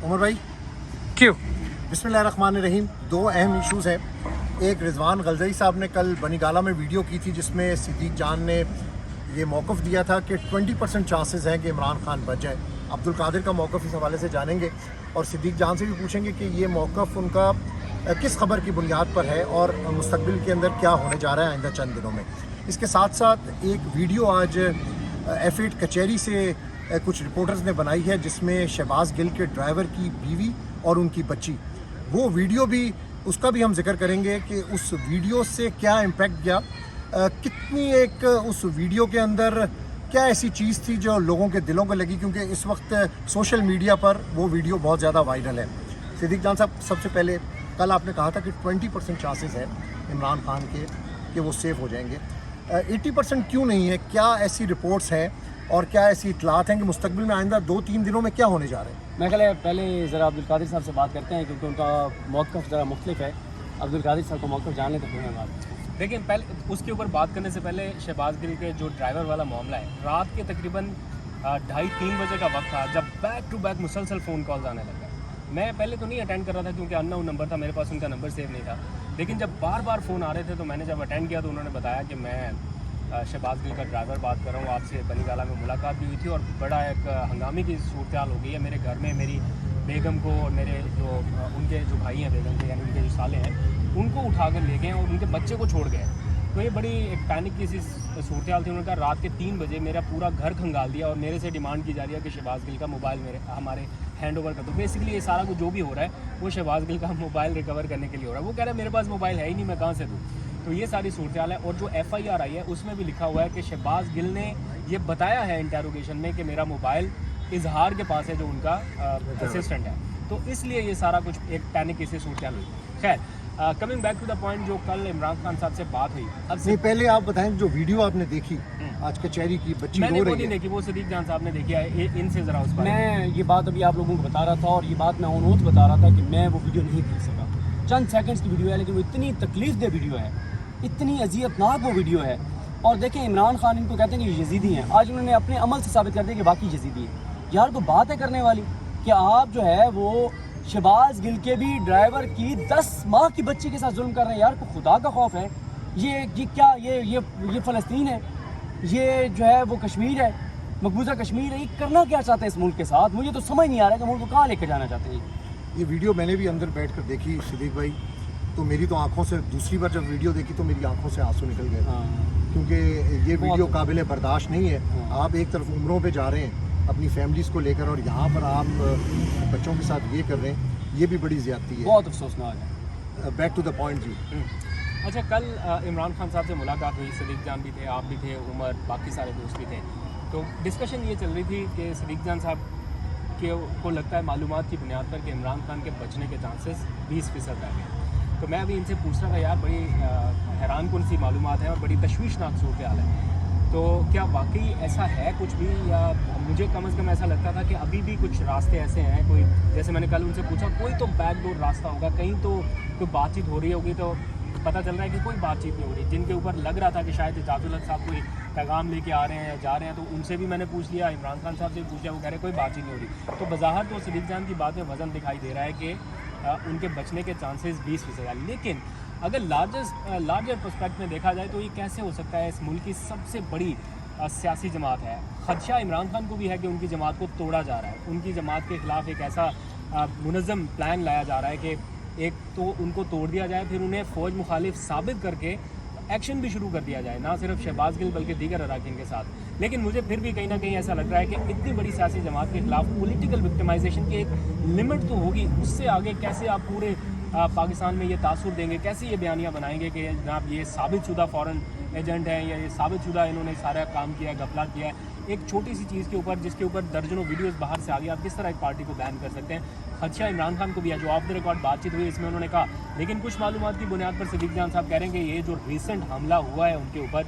عمر بھائی کیوں؟ बिस्मिल्लाहिर्रहमानिर्रहीम। दो अहम इश्यूज़ हैं। एक रिजवान गलज़ई साहब ने कल बनी गाला में वीडियो की थी जिसमें सिद्दीक जान ने ये मौक़िफ़ दिया था कि 20% चांसेस हैं कि इमरान खान बच जाए। अब्दुल कादिर का मौक़िफ़ इस हवाले से जानेंगे और सिद्दीक जान से भी पूछेंगे कि ये मौक़िफ़ उनका किस खबर की बुनियाद पर है और मुस्तक़बिल के अंदर क्या होने जा रहा है आइंदा चंद दिनों में। इसके साथ साथ एक वीडियो आज F8 कचहरी से कुछ रिपोर्टर्स ने बनाई है जिसमें शहबाज गिल के ड्राइवर की बीवी और उनकी बच्ची, वो वीडियो भी, उसका भी हम जिक्र करेंगे कि उस वीडियो से क्या इम्पैक्ट गया, कितनी एक उस वीडियो के अंदर क्या ऐसी चीज़ थी जो लोगों के दिलों को लगी, क्योंकि इस वक्त सोशल मीडिया पर वो वीडियो बहुत ज़्यादा वायरल है। सिद्दीक जान साहब, सबसे पहले कल आपने कहा था कि 20% चांसेस है इमरान खान के कि वो सेफ हो जाएंगे, 80% क्यों नहीं है? क्या ऐसी रिपोर्ट्स हैं और क्या ऐसी इतलात हैं कि मुस्तकबिल में आइंदा 2-3 दिनों में क्या होने जा रहे हैं? मैं ख्याल है पहले ज़रा अब्दुल कादिर साहब से बात करते हैं क्योंकि उनका मौक़िफ़ ज़रा मुख्तलिफ है। अब्दुल कादिर साहब का मौक़िफ़ जान लें तो फिर मैं बात। देखिए, पहले उसके ऊपर बात करने से पहले शहबाज गिल के जो ड्राइवर वाला मामला है, रात के तकरीबन 2:30-3 बजे का वक्त था जब बैक टू बैक मुसलसल फ़ोन कॉल्स आने लगा। मैं पहले तो नहीं अटेंड कर रहा था क्योंकि अननोन नंबर था, मेरे पास उनका नंबर सेव नहीं था, लेकिन जब बार बार फ़ोन आ रहे थे तो मैंने जब अटेंड किया तो उन्होंने बताया कि मैं शहबाज गिल का ड्राइवर बात कर रहा हूँ, आपसे बनी गाला में मुलाकात भी हुई थी और बड़ा एक हंगामे की सूरत हाल हो गई है। मेरे घर में मेरी बेगम को और मेरे जो उनके जो भाई हैं बेगम के, यानी उनके जो साले हैं, उनको उठा कर ले गए और उनके बच्चे को छोड़ गए। तो ये बड़ी एक पैनिक की सी सूरत हाल थी। उन्होंने कहा रात के 3 बजे मेरा पूरा घर खंगाल दिया और मेरे से डिमांड की जा रही है कि शहबाज गिल का मोबाइल हमारे हैंड ओवर कर दो। बेसिकली ये सारा कुछ जो भी हो रहा है वो शहबाज गिल का मोबाइल रिकवर करने के लिए हो रहा है। वो कह रहा है मेरे पास मोबाइल है ही नहीं, मैं कहाँ से दूँ। तो ये सारी सूरत हाल है। और जो FIR आई है उसमें भी लिखा हुआ है कि शहबाज गिल ने ये बताया है इंटेरोगेशन में कि मेरा मोबाइल इजहार के पास है जो उनका असिस्टेंट है। तो इसलिए ये सारा कुछ एक पैनिक की सूरत हाल हुई। खैर, coming back to the point, जो कल इमरान खान साहब से बात हुई, अब नहीं, पहले आप बताएं जो वीडियो आपने देखी आज कचहरी की, बच्ची मैंने रो वो रही नहीं है। देखी, वो सिद्दीक जान साहब ने देखी है। इनसे ज़रा उस पर मैं ये बात अभी आप लोगों को बता रहा था और ये बात मैं अनूत बता रहा था कि मैं वो वीडियो नहीं देख सका। चंद सेकंड्स की वीडियो है लेकिन वो इतनी तकलीफ दे वीडियो है, इतनी अजियतनाक वो वीडियो है। और देखें, इमरान खान इनको कहते हैं कि यजीदी हैं, आज उन्होंने अपने अमल से साबित कर दिया कि बाकी यजीदी है। यार तो बात है करने वाली कि आप जो है वो शहबाज गिल के भी ड्राइवर की 10 माह की बच्ची के साथ जुल्म कर रहे हैं। यार को खुदा का खौफ है। ये क्या ये फ़लस्तीन है, ये जो है वो कश्मीर है, मकबूजा कश्मीर है। ये करना क्या चाहते हैं इस मुल्क के साथ? मुझे तो समझ नहीं आ रहा है कि मुल्क को कहाँ लेकर जाना चाहते हैं। ये वीडियो मैंने भी अंदर बैठ कर देखी सिद्दीक भाई, तो मेरी तो आंखों से, दूसरी बार जब वीडियो देखी तो मेरी आंखों से आंसू निकल गए, क्योंकि ये वीडियो काबिल बर्दाश्त नहीं है। आप एक तरफ उम्रों पे जा रहे हैं अपनी फैमिलीज़ को लेकर और यहाँ पर आप बच्चों के साथ ये कर रहे हैं, ये भी बड़ी ज़्यादती है। बहुत अफसोसनाक है। बैक टू द पॉइंट जी। अच्छा, कल इमरान खान साहब से मुलाकात हुई, सिद्दीक जान भी थे, आप भी थे, उमर, बाकी सारे दोस्त भी थे। तो डिस्कशन ये चल रही थी कि सिद्दीक जान साहब को लगता है मालूमात की बुनियाद पर कि इमरान खान के बचने के चांसेस 20% रह गए। तो मैं अभी इनसे पूछ रहा था, यार बड़ी हैरान कौन सी मालूमात है और बड़ी तशवीशनाक सूरत हाल है, तो क्या वाकई ऐसा है कुछ भी, या मुझे कम से कम ऐसा लगता था कि अभी भी कुछ रास्ते ऐसे हैं, कोई, जैसे मैंने कल उनसे पूछा, कोई तो बैकडोर रास्ता होगा, कहीं तो कोई बातचीत हो रही होगी, तो पता चल रहा है कि कोई बातचीत नहीं हो रही। जिनके ऊपर लग रहा था कि शायद इजाज़ुल हक साहब कोई पैगाम लेके आ रहे हैं या जा रहे हैं, तो उनसे भी मैंने पूछ लिया, इमरान खान साहब से भी पूछ लिया, वो कह रहे कोई बातचीत नहीं हो रही। तो बज़ाहिर तो सिद्दीक जान की बात में वज़न दिखाई दे रहा है कि उनके बचने के चांसेस 20% है। लेकिन अगर लार्जर पर्सपेक्ट में देखा जाए तो ये कैसे हो सकता है? इस मुल्क की सबसे बड़ी सियासी जमात है, खदशा इमरान खान को भी है कि उनकी जमात को तोड़ा जा रहा है, उनकी जमात के ख़िलाफ़ एक ऐसा मुनज़्ज़म प्लान लाया जा रहा है कि एक तो उनको तोड़ दिया जाए, फिर उन्हें फ़ौज मुखालिफ साबित करके एक्शन भी शुरू कर दिया जाए, ना सिर्फ शहबाज गिल बल्कि दीगर अराकीन के साथ। लेकिन मुझे फिर भी कहीं ना कहीं ऐसा लग रहा है कि इतनी बड़ी सियासी जमात के ख़िलाफ़ पॉलिटिकल विक्टिमाइजेशन की एक लिमिट तो होगी, उससे आगे कैसे आप पूरे पाकिस्तान में ये तासुर देंगे, कैसे ये बयानियाँ बनाएंगे कि जनाब ये साबितशुदा फ़ॉरेन एजेंट हैं या ये साबितशुदा इन्होंने सारा काम किया है, घपला किया है, एक छोटी सी चीज़ के ऊपर जिसके ऊपर दर्जनों वीडियोस बाहर से आ गई, आप किस तरह एक पार्टी को बैन कर सकते हैं? खदशा इमरान खान को भी है। जो ऑफ द रिकॉर्ड बातचीत हुई इसमें उन्होंने कहा, लेकिन कुछ मालूमात की बुनियाद पर सिद्दीक जान साहब कह रहे हैं कि ये जो रिसेंट हमला हुआ है उनके ऊपर,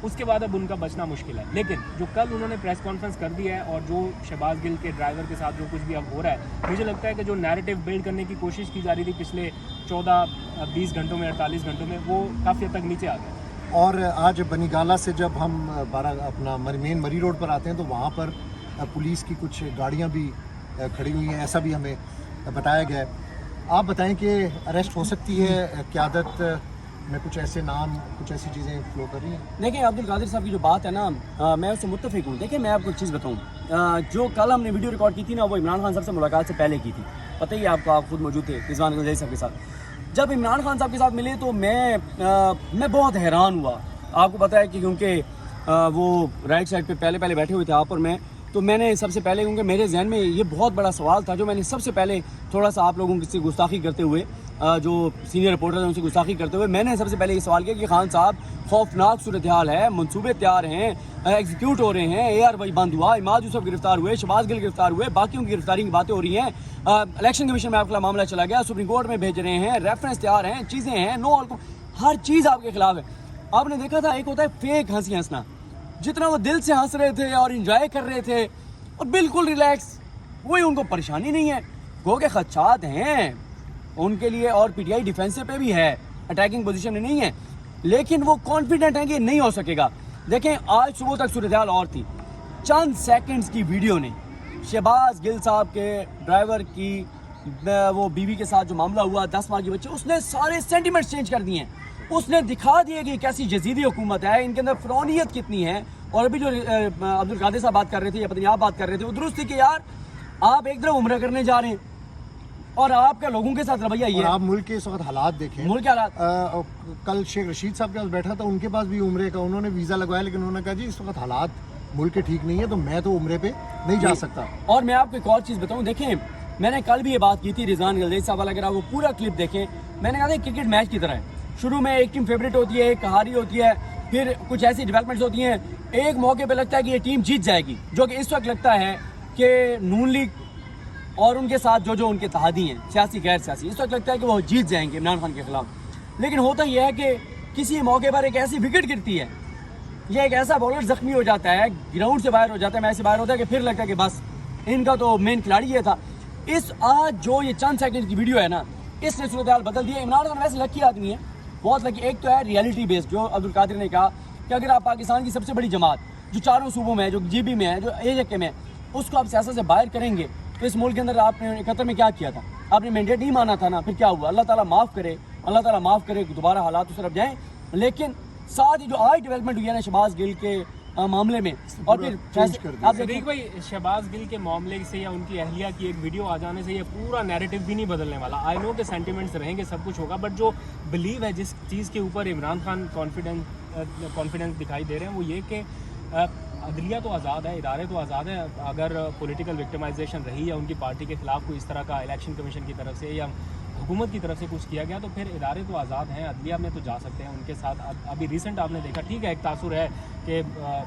उसके बाद अब उनका बचना मुश्किल है। लेकिन जो कल उन्होंने प्रेस कॉन्फ्रेंस कर दी है और जो शहबाज गिल के ड्राइवर के साथ जो कुछ भी अब हो रहा है, मुझे लगता है कि जो नैरेटिव बिल्ड करने की कोशिश की जा रही थी पिछले 14-20 घंटों में, 48 घंटों में, वो काफ़ी हद तक नीचे आ गया। और आज बनी गाला से जब हम अपना मेन मरी रोड पर आते हैं तो वहाँ पर पुलिस की कुछ गाड़ियाँ भी खड़ी हुई हैं, ऐसा भी हमें बताया गया है। आप बताएं कि अरेस्ट हो सकती है क़यादत में, कुछ ऐसे नाम, कुछ ऐसी चीज़ें फ्लो कर रही हैं? देखिए अब्दुल कादिर साहब की जो बात है ना, मैं उससे मुत्तफिक हूँ। देखिए मैं आपको एक चीज़ बताऊँ, जो कल हमने वीडियो रिकॉर्ड की थी ना, वो इमरान खान साहब से मुलाकात से पहले की थी। पता ही है आपको, आप खुद मौजूद थे रिजवान गलज़ई साहब के साथ। जब इमरान खान साहब के साथ मिले तो मैं बहुत हैरान हुआ। आपको पता है कि क्योंकि वो राइट साइड पे पहले बैठे हुए थे आप और मैं, तो मैंने सबसे पहले, क्योंकि मेरे जहन में ये बहुत बड़ा सवाल था, जो मैंने सबसे पहले थोड़ा सा आप लोगों से गुस्ताखी करते हुए, जो सीनियर रिपोर्टर हैं उनसे गुस्ताखी करते हुए, मैंने सबसे पहले ये सवाल किया कि खान साहब खौफनाक सूरत हाल है, मंसूबे तैयार हैं, एग्जीक्यूट हो रहे हैं, AR बंद हुआ, इमाद यूसुफ गिरफ्तार हुए, शहबाज गिल गिरफ्तार हुए, बाकियों की गिरफ्तारी की बातें हो रही हैं, इलेक्शन कमीशन में आपके खिलाफ मामला चला गया, सुप्रीम कोर्ट में भेज रहे हैं, रेफरेंस तैयार हैं, चीज़ें हैं, नो ऑल, हर चीज़ आपके खिलाफ है। आपने देखा था, एक होता है फेक हंसी हंसना, जितना वो दिल से हंस रहे थे और इंजॉय कर रहे थे और बिल्कुल रिलैक्स, कोई उनको परेशानी नहीं है। गो के खदशात हैं उनके लिए, और PTI डिफेंसिव पे भी है, अटैकिंग पोजीशन में नहीं है, लेकिन वो कॉन्फिडेंट हैं कि नहीं हो सकेगा। देखें आज सुबह तक सूरत हाल और थी, चंद सेकंड्स की वीडियो ने शहबाज गिल साहब के ड्राइवर की वो बीवी के साथ जो मामला हुआ, 10 माह की बच्चे, उसने सारे सेंटिमेंट्स चेंज कर दिए हैं। उसने दिखा दिया कि कैसी जजीदी हुकूमत है, इनके अंदर फ़िरौनियत कितनी है। और अभी जो अब्दुल कादिर साहब बात कर रहे थे, या पता नहीं आप बात कर रहे थे, वो दुरुस्त थी कि यार आप एक तरफ उम्र करने जा रहे हैं और आपका लोगों के साथ रवैया ये, आप मुल्क के इस वक्त हालात देखें, मुल्क के हालात। कल शेख रशीद साहब के पास बैठा था, उनके पास भी उम्रे का, उन्होंने वीज़ा लगवाया, लेकिन उन्होंने कहा जी इस वक्त हालात मुल्क के ठीक नहीं है, तो मैं तो उम्रे पे नहीं जा सकता। और मैं आपको एक और चीज़ बताऊँ, देखें मैंने कल भी ये बात की थी रिजवान गलज़ई साहब वाला, अगर आप वो पूरा क्लिप देखें, मैंने कहा था क्रिकेट मैच की तरह है, शुरू में एक टीम फेवरेट होती है, एक हारी होती है, फिर कुछ ऐसी डेवलपमेंट्स होती हैं, एक मौके पे लगता है कि ये टीम जीत जाएगी, जो कि इस वक्त लगता है कि नून लीग और उनके साथ जो उनके तहादी हैं, सियासी गैर सियासी, इस वक्त लगता है कि वो जीत जाएंगे इमरान खान के खिलाफ। लेकिन होता यह है कि किसी मौके पर एक ऐसी विकेट गिरती है, ये एक ऐसा बॉलर जख्मी हो जाता है, ग्राउंड से बाहर हो जाता है, मैच से बाहर होता है, कि फिर लगता है कि बस इनका तो मेन खिलाड़ी ये था। इस आज जो ये चंद सेकंड की वीडियो है ना, इसने सूरत हाल बदल दिया। इमरान खान वैसे लकी आदमी है, बहुत लकी। एक तो है रियलिटी बेस्ड, जो अब्दुल कादिर ने कहा कि अगर आप पाकिस्तान की सबसे बड़ी जमात जो चारों सूबों में है, जो GB में है, जो AJK में है, उसको आप सियासत से बाहर करेंगे, तो इस मुल्क के अंदर आपने 71 में क्या किया था, आपने मैंडेट नहीं माना था ना, फिर क्या हुआ? अल्लाह ताला माफ़ करे, अल्लाह ताला माफ़ करे, दोबारा हालात उस तरफ जाएँ। लेकिन साथ ही जो आज डेवलपमेंट हुई है ना शहबाज गिल के मामले में, और फिर आप देखिए भाई, शहबाज गिल के मामले से या उनकी अहलिया की एक वीडियो आ जाने से ये पूरा नैरेटिव भी नहीं बदलने वाला। आई नो के सेंटिमेंट्स रहेंगे, सब कुछ होगा, बट जो बिलीव है जिस चीज़ के ऊपर इमरान खान कॉन्फिडेंस दिखाई दे रहे हैं, वो ये कि अदलिया तो आज़ाद है, इदारे तो आज़ाद हैं। अगर पॉलिटिकल विक्टिमाइजेशन रही या उनकी पार्टी के खिलाफ कोई इस तरह का इलेक्शन कमीशन की तरफ से या हुकूमत की तरफ से कुछ किया गया, तो फिर इदारे तो आज़ाद हैं, अदलिया में तो जा सकते हैं उनके साथ। अभी रिसेंट आपने देखा, ठीक है, एक तासुर है कि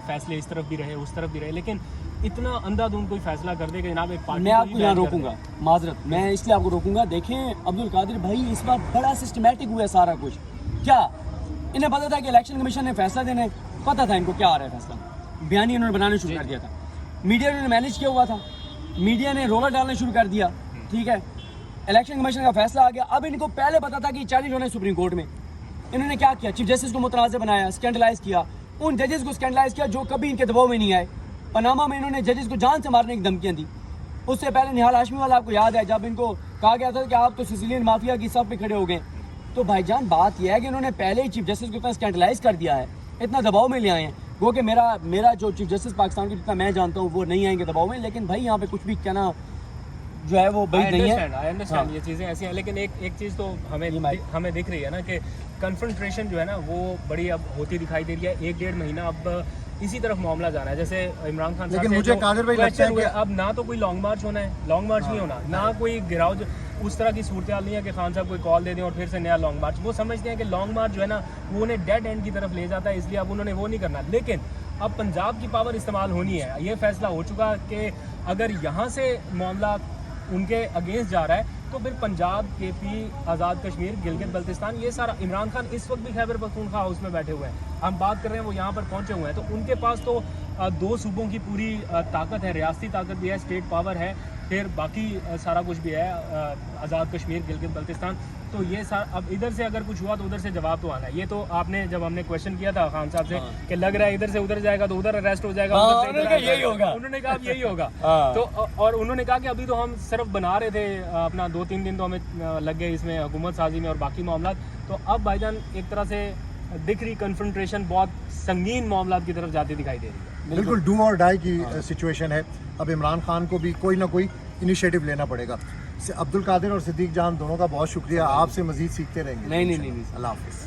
फैसले इस तरफ भी रहे, उस तरफ भी रहे, लेकिन इतना अंधाधुंध कोई फैसला कर देगा जनाब एक पार्टी। मैं आपको यहाँ रोकूंगा, माजरत, मैं इसलिए आपको रोकूंगा। देखें अब्दुल कादिर भाई, इस बार बड़ा सिस्टमेटिक हुआ है सारा कुछ। क्या इन्हें पता था कि इलेक्शन कमीशन ने फैसला देना है? पता था इनको क्या आ रहा है फैसला, बयानी इन्होंने बनाना शुरू कर दिया था, मीडिया ने मैनेज किया हुआ था, मीडिया ने रोलर डालना शुरू कर दिया, ठीक है, इलेक्शन कमीशन का फैसला आ गया। अब इनको पहले पता था कि चैलेंज होना है सुप्रीम कोर्ट में। इन्होंने क्या किया? चीफ जस्टिस को मुतनाज़ बनाया, स्कैंडलाइज किया, उन जजेस को स्कैंडलाइज किया जो कभी इनके दबाव में नहीं आए। पनामा में इन्होंने जजेस को जान से मारने की धमकियाँ दी। उससे पहले निहाल हाशमी वाला आपको याद है, जब इनको कहा गया था कि आप तो सिसिलियन माफिया की सब पे खड़े हो गए। तो भाईजान बात यह है कि इन्होंने पहले ही चीफ जस्टिस को इतना स्कैंडलाइज कर दिया है, इतना दबाव में ले आए हैं। वो कि मेरा जो चीफ जस्टिस पाकिस्तान की जितना मैं जानता हूँ वो नहीं आएंगे दबाव में, लेकिन भाई यहाँ पे कुछ भी कहना जो है वो बड़ी नहीं है। आई अंडरस्टैंड ये चीज़ें ऐसी हैं, लेकिन एक चीज़ तो हमें दिख रही है ना कि कन्फ्रंट्रेशन जो है ना वो बड़ी अब होती दिखाई दे रही है। 1-1.5 महीना अब इसी तरफ मामला जाना है। जैसे इमरान खान लेकिन मुझे कादिर भाई लगता है कि अब ना तो कोई लॉन्ग मार्च होना है, लॉन्ग मार्च नहीं होना, ना कोई गिराव, उस तरह की सूरत हाल नहीं है कि खान साहब कोई कॉल दे दें और फिर से नया लॉन्ग मार्च। वो समझते हैं कि लॉन्ग मार्च जो है ना वो उन्हें डेड एंड की तरफ ले जाता है, इसलिए अब उन्होंने वो नहीं करना। लेकिन अब पंजाब की पावर इस्तेमाल होनी है। ये फैसला हो चुका कि अगर यहाँ से मामला उनके अगेंस्ट जा रहा है तो फिर पंजाब, KP, आज़ाद कश्मीर, गिलगित बल्तिस्तान, ये सारा। इमरान खान इस वक्त भी खैबर पख्तूनख्वा हाउस में बैठे हुए हैं, हम बात कर रहे हैं, वो यहाँ पर पहुँचे हुए हैं। तो उनके पास तो 2 सूबों की पूरी ताकत है, रियासती ताकत भी है, स्टेट पावर है, फिर बाकी सारा कुछ भी है, आज़ाद कश्मीर, गिलगित बल्तिस्तान। تو یہ اب ادھر سے اگر کچھ ہوا تو ادھر سے جواب تو آنا ہے. یہ تو آپ نے جب ہم نے کویشچن کیا تھا خان صاحب سے کہ لگ رہا ہے ادھر سے ادھر جائے گا تو ادھر اریسٹ ہو جائے گا, یہی ہوگا, انہوں نے کہا اب یہی ہوگا. تو اور انہوں نے کہا کہ ابھی تو ہم صرف بنا رہے تھے اپنا 2-3 دن تو ہمیں لگ گئے اس میں حکومت سازی میں اور باقی معاملات. تو اب بھائی جان ایک طرح سے دکھ رہی کنفرنٹریشن بہت سنگین معاملات کی طرف جاتی دکھائی دے رہی ہے. بالکل ڈو اور ڈائی کی سچویشن ہے. اب عمران خان کو بھی کوئی نہ کوئی انیشیٹو لینا پڑے گا. عبد القادر اور صدیق جان دونوں کا بہت شکریہ. آپ سے مزید سیکھتے رہیں گے. نہیں. اللہ حافظ.